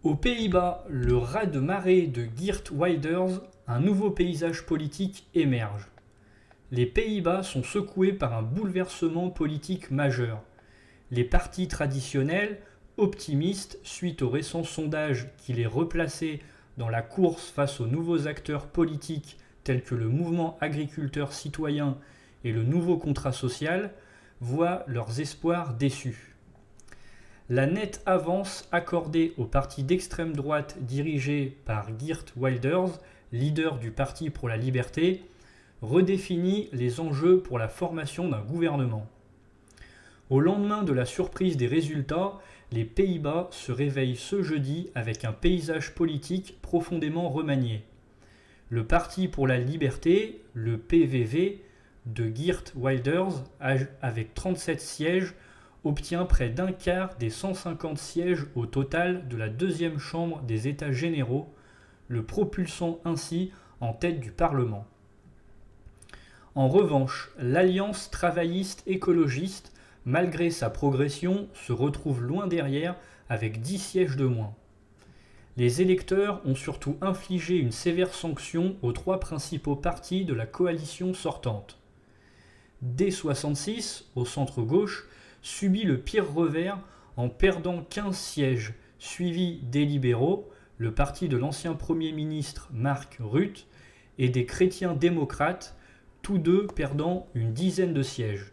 Aux Pays-Bas, le raz-de-marée de Geert Wilders, un nouveau paysage politique émerge. Les Pays-Bas sont secoués par un bouleversement politique majeur. Les partis traditionnels, optimistes suite aux récents sondages qui les replaçaient dans la course face aux nouveaux acteurs politiques tels que le mouvement agriculteur citoyen et le nouveau contrat social, voient leurs espoirs déçus. La nette avance accordée au parti d'extrême droite dirigé par Geert Wilders, leader du Parti pour la liberté, redéfinit les enjeux pour la formation d'un gouvernement. Au lendemain de la surprise des résultats, les Pays-Bas se réveillent ce jeudi avec un paysage politique profondément remanié. Le Parti pour la liberté, le PVV, de Geert Wilders, avec 37 sièges, obtient près d'un quart des 150 sièges au total de la deuxième chambre des États généraux, le propulsant ainsi en tête du Parlement. En revanche, l'Alliance travailliste écologiste, malgré sa progression, se retrouve loin derrière avec 10 sièges de moins. Les électeurs ont surtout infligé une sévère sanction aux trois principaux partis de la coalition sortante. D66, au centre-gauche, subit le pire revers en perdant 15 sièges, suivi des libéraux, le parti de l'ancien Premier ministre Mark Rutte, et des chrétiens démocrates, tous deux perdant une dizaine de sièges.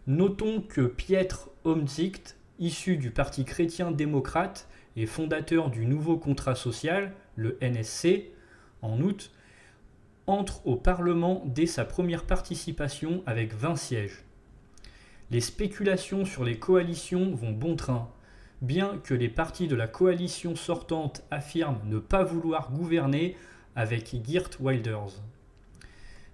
Notons que Pieter Omtzigt, issu du parti chrétien démocrate et fondateur du nouveau contrat social, le NSC, en août, entre au Parlement dès sa première participation avec 20 sièges. Les spéculations sur les coalitions vont bon train, bien que les partis de la coalition sortante affirment ne pas vouloir gouverner avec Geert Wilders.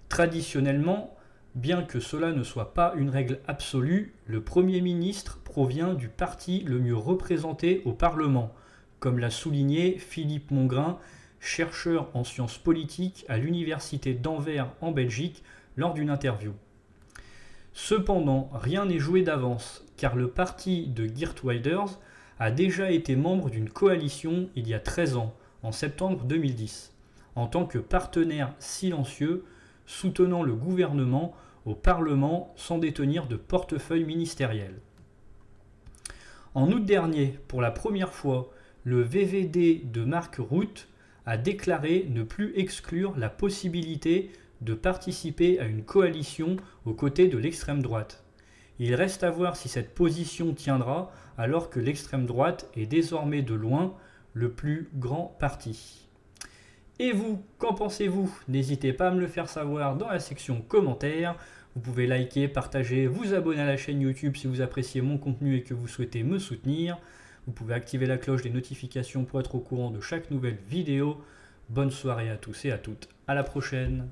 Traditionnellement, bien que cela ne soit pas une règle absolue, le Premier ministre provient du parti le mieux représenté au Parlement, comme l'a souligné Philippe Mongrain, chercheur en sciences politiques à l'université d'Anvers en Belgique, lors d'une interview. Cependant, rien n'est joué d'avance, car le parti de Geert Wilders a déjà été membre d'une coalition il y a 13 ans, en septembre 2010, en tant que partenaire silencieux soutenant le gouvernement au Parlement sans détenir de portefeuille ministériel. En août dernier, pour la première fois, le VVD de Mark Rutte a déclaré ne plus exclure la possibilité de participer à une coalition aux côtés de l'extrême droite. Il reste à voir si cette position tiendra alors que l'extrême droite est désormais de loin le plus grand parti. Et vous, qu'en pensez-vous? N'hésitez pas à me le faire savoir dans la section commentaires. Vous pouvez liker, partager, vous abonner à la chaîne YouTube si vous appréciez mon contenu et que vous souhaitez me soutenir. Vous pouvez activer la cloche des notifications pour être au courant de chaque nouvelle vidéo. Bonne soirée à tous et à toutes. À la prochaine.